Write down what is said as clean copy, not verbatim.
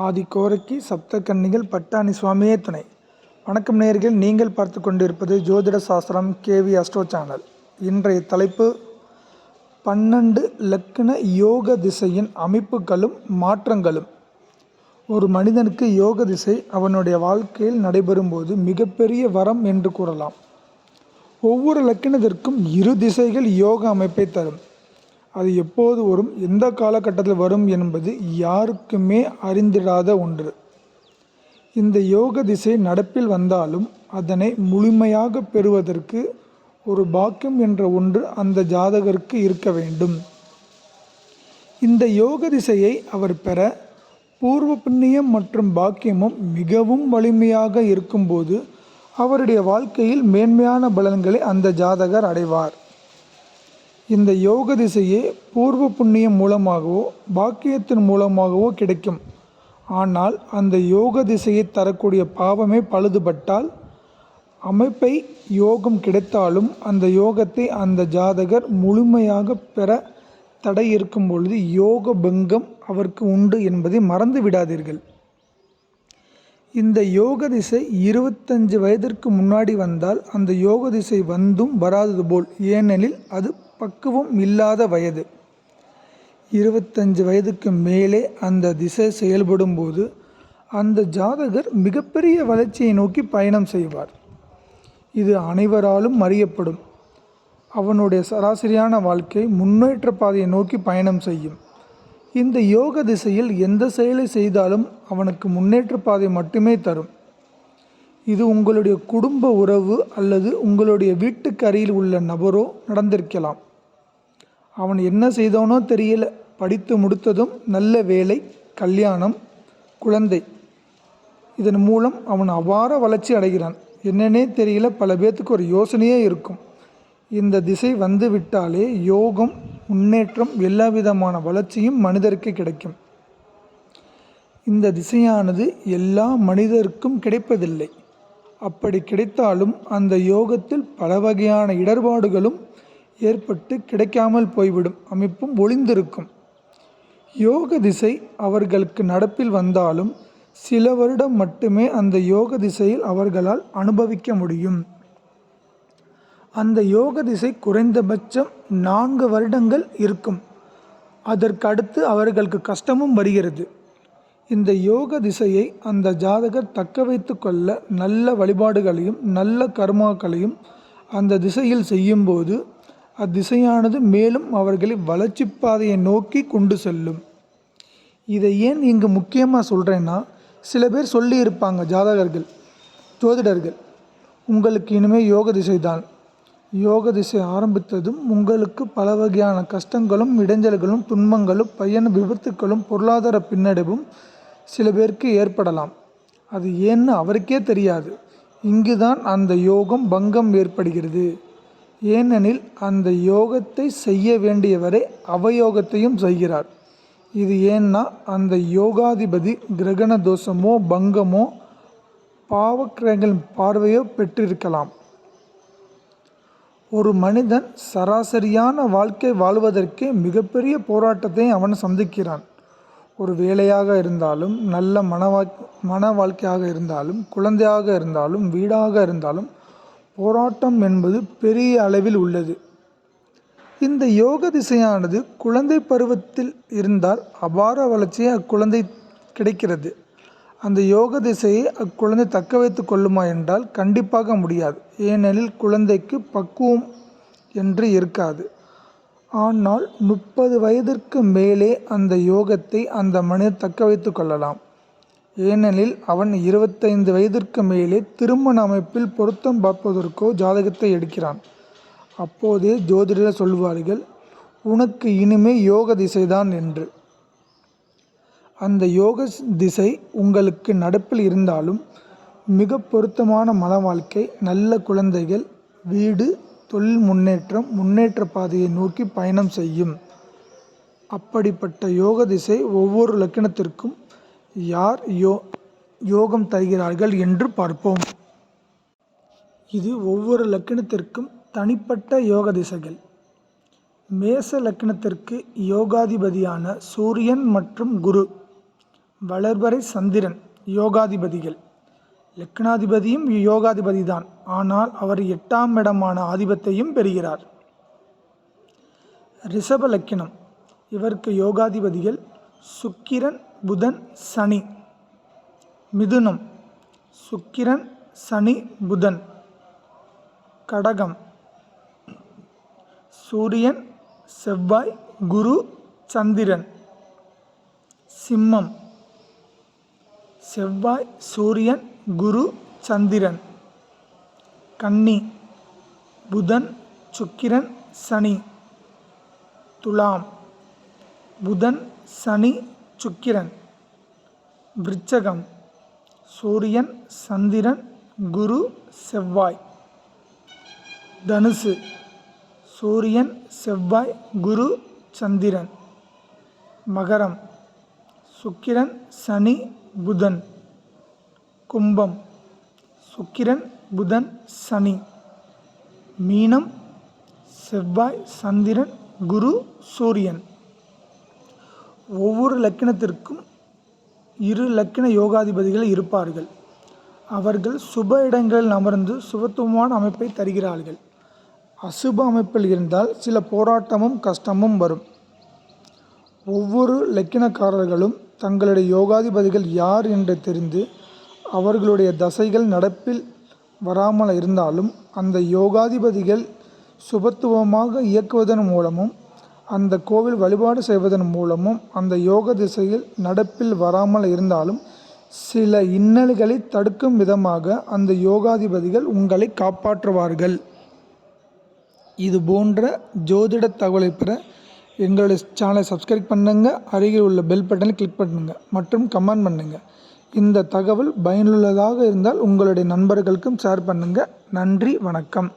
ஆதி கோரக்கி சப்த கன்னிகள் பட்டாணி சுவாமியே துணை. வணக்கம் நேயர்கள், நீங்கள் பார்த்து கொண்டிருப்பது ஜோதிட சாஸ்திரம் கேவி அஸ்ட்ரோ சேனல். இன்றைய தலைப்பு 12 லக்ன யோக திசையின் அமைப்புகளும் மாற்றங்களும். ஒரு மனிதனுக்கு யோக திசை அவனுடைய வாழ்க்கையில் நடைபெறும்போது மிகப்பெரிய வரம் என்று கூறலாம். ஒவ்வொரு லக்கினத்திற்கும் 2 திசைகள் யோக அமைப்பை தரும். அது எப்போது வரும், எந்த காலகட்டத்தில் வரும் என்பது யாருக்குமே அறிந்திடாத ஒன்று. இந்த யோக திசை நடப்பில் வந்தாலும் அதனை முழுமையாக பெறுவதற்கு ஒரு பாக்கியம் என்ற ஒன்று அந்த ஜாதகருக்கு இருக்க வேண்டும். இந்த யோக திசையை அவர் பெற பூர்வ புண்ணியம் மற்றும் பாக்கியமும் மிகவும் வலிமையாக இருக்கும்போது அவருடைய வாழ்க்கையில் மேன்மையான பலன்களை அந்த ஜாதகர் அடைவார். இந்த யோக திசையே பூர்வ புண்ணியம் மூலமாகவோ பாக்கியத்தின் மூலமாகவோ கிடைக்கும். ஆனால் அந்த யோக திசையை தரக்கூடிய பாவமே பழுதுபட்டால் அமைப்பை யோகம் கிடைத்தாலும் அந்த யோகத்தை அந்த ஜாதகர் முழுமையாக பெற தடை இருக்கும் பொழுது யோக பங்கம் அவருக்கு உண்டு என்பதை மறந்து விடாதீர்கள். இந்த யோக திசை 25 வயதிற்கு முன்னாடி வந்தால் அந்த யோக திசை வந்தும் வராதது போல், ஏனெனில் அது பக்குவம் இல்லாத வயது. 25 வயதுக்கு மேலே அந்த திசை செயல்படும் போது அந்த ஜாதகர் மிகப்பெரிய வளர்ச்சியை நோக்கி பயணம் செய்வார். இது அனைவராலும் அறியப்படும். அவனுடைய சராசரியான வாழ்க்கை முன்னேற்ற பாதையை நோக்கி பயணம் செய்யும். இந்த யோக திசையில் எந்த செயலை செய்தாலும் அவனுக்கு முன்னேற்ற பாதை மட்டுமே தரும். இது உங்களுடைய குடும்ப உறவு அல்லது உங்களுடைய வீட்டுக்கு அருகில் உள்ள நபரோ நடந்திருக்கலாம். அவன் என்ன செய்தானோ தெரியல, படித்து முடித்ததும் நல்ல வேலை, கல்யாணம், குழந்தை, இதன் மூலம் அவன் அபார வளர்ச்சி அடைகிறான். என்னன்னே தெரியல, பல பேர்த்துக்கு ஒரு யோசனையே இருக்கும். இந்த திசை வந்து விட்டாலே யோகம், முன்னேற்றம், எல்லா விதமான வளர்ச்சியும் மனிதருக்கு கிடைக்கும். இந்த திசையானது எல்லா மனிதருக்கும் கிடைப்பதில்லை. அப்படி கிடைத்தாலும் அந்த யோகத்தில் பல வகையான இடர்பாடுகளும் ஏற்பட்டு கிடைக்காமல் போய்விடும் அமைப்பும் ஒளிந்திருக்கும். யோக திசை அவர்களுக்கு நடப்பில் வந்தாலும் சில வருடம் மட்டுமே அந்த யோக திசையில் அவர்களால் அனுபவிக்க முடியும். அந்த யோக திசை குறைந்தபட்சம் 4 வருடங்கள் இருக்கும். அதற்கு அடுத்து அவர்களுக்கு கஷ்டமும் வருகிறது. இந்த யோக திசையை அந்த ஜாதகர் தக்க வைத்து கொள்ள நல்ல வழிபாடுகளையும் நல்ல கர்மாக்களையும் அந்த திசையில் செய்யும்போது அத்திசையானது மேலும் அவர்களை வளர்ச்சி பாதையை நோக்கி கொண்டு செல்லும். இதை ஏன் இங்கு முக்கியமாக சொல்கிறேன்னா, சில பேர் சொல்லி இருப்பாங்க ஜாதகர்கள், ஜோதிடர்கள், உங்களுக்கு இனிமேல் யோக திசை தான். யோக திசை ஆரம்பித்ததும் உங்களுக்கு பல வகையான கஷ்டங்களும் இடைஞ்சல்களும் துன்பங்களும் பயண விபத்துக்களும் பொருளாதார பின்னடைவும் சில பேருக்கு ஏற்படலாம். அது ஏன்னு அவருக்கே தெரியாது. இங்குதான் அந்த யோகம் பங்கம் ஏற்படுகிறது. ஏனெனில் அந்த யோகத்தை செய்ய வேண்டியவரை அவயோகத்தையும் செய்கிறார். இது ஏன்னா அந்த யோகாதிபதி கிரகண தோஷமோ பங்கமோ பாவக்கிரகங்களின் பார்வையோ பெற்றிருக்கலாம். ஒரு மனிதன் சராசரியான வாழ்க்கை வாழ்வதற்கே மிகப்பெரிய போராட்டத்தை அவன் சந்திக்கிறான். ஒரு வேலையாக இருந்தாலும், நல்ல மன வாழ்க்கையாக இருந்தாலும், குழந்தையாக இருந்தாலும், வீடாக இருந்தாலும் போராட்டம் என்பது பெரிய அளவில் உள்ளது. இந்த யோக திசையானது குழந்தை பருவத்தில் இருந்தால் அபார வளர்ச்சியை அக்குழந்தை கிடைக்கிறது. அந்த யோக திசையை அக்குழந்தை தக்க வைத்து கொள்ளுமா என்றால் கண்டிப்பாக முடியாது. ஏனெனில் குழந்தைக்கு பக்குவம் என்று இருக்காது. ஆனால் 30 வயதிற்கு மேலே அந்த யோகத்தை அந்த மனிதன் தக்க வைத்து கொள்ளலாம். ஏனெனில் அவன் 25 வயதிற்கு மேலே திருமண அமைப்பில் பொருத்தம் பார்ப்பதற்கோ ஜாதகத்தை எடுக்கிறான். அப்போதே ஜோதிடர் சொல்வார்கள், உனக்கு இனிமே யோக திசைதான் என்று. அந்த யோக திசை உங்களுக்கு நடப்பில் இருந்தாலும் மிக பொருத்தமான மன வாழ்க்கை, நல்ல குழந்தைகள், வீடு, தொழில் முன்னேற்றம், முன்னேற்ற பாதையை நோக்கி பயணம் செய்யும். அப்படிப்பட்ட யோக திசை ஒவ்வொரு லக்கினத்திற்கும் யார் யோகம் தருகிறார்கள் என்று பார்ப்போம். இது ஒவ்வொரு லக்கினத்திற்கும் தனிப்பட்ட யோக திசைகள். மேச லக்கினத்திற்கு யோகாதிபதியான சூரியன் மற்றும் குரு, வளர்பறை சந்திரன் யோகாதிபதிகள். லக்னாதிபதியும் யோகாதிபதி தான், ஆனால் அவர் 8ஆம் இடமான ஆதிபத்தையும் பெறுகிறார். ரிஷப லக்கினம். இவருக்கு யோகாதிபதிகள் சுக்கிரன், புதன், சனி. மிதுனம் சுக்கிரன், சனி, புதன். கடகம் சூரியன், செவ்வாய், குரு, சந்திரன். சிம்மம் செவ்வாய், சூரியன், குரு, சந்திரன். கன்னி புதன், சுக்கிரன், சனி. துலாம் புதன், சனி, சுக்கிரன். விருச்சகம் சூரியன், சந்திரன், குரு, செவ்வாய். தனுசு சூரியன், செவ்வாய், குரு, சந்திரன். மகரம் சுக்கிரன், சனி, புதன். கும்பம் சுக்கிரன், புதன், சனி. மீனம் செவ்வாய், சந்திரன், குரு, சூரியன். ஒவ்வொரு லக்கினத்திற்கும் 2 லக்கின யோகாதிபதிகள் இருப்பார்கள். அவர்கள் சுப இடங்களில் அமர்ந்து சுபத்துவமான அமைப்பை தருகிறார்கள். அசுப அமைப்பில் இருந்தால் சில போராட்டமும் கஷ்டமும் வரும். ஒவ்வொரு லக்கினக்காரர்களும் தங்களுடைய யோகாதிபதிகள் யார் என்று தெரிந்து அவர்களுடைய தசைகள் நடப்பில் வராமல் இருந்தாலும் அந்த யோகாதிபதிகள் சுபத்துவமாக இயக்குவதன் மூலமும் அந்த கோவில் வழிபாடு செய்வதன் மூலமும் அந்த யோக திசையில் நடப்பில் வராமல் இருந்தாலும் சில இன்னல்களை தடுக்கும் விதமாக அந்த யோகாதிபதிகள் உங்களை காப்பாற்றுவார்கள். இது போன்ற ஜோதிட தகவலை பெற எங்களுடைய சேனலை சப்ஸ்கிரைப் பண்ணுங்கள், அருகில் உள்ள பெல் பட்டனை கிளிக் பண்ணுங்கள் மற்றும் கமெண்ட் பண்ணுங்கள். இந்த தகவல் பயனுள்ளதாக இருந்தால் உங்களுடைய நண்பர்களுக்கும் ஷேர் பண்ணுங்கள். நன்றி, வணக்கம்.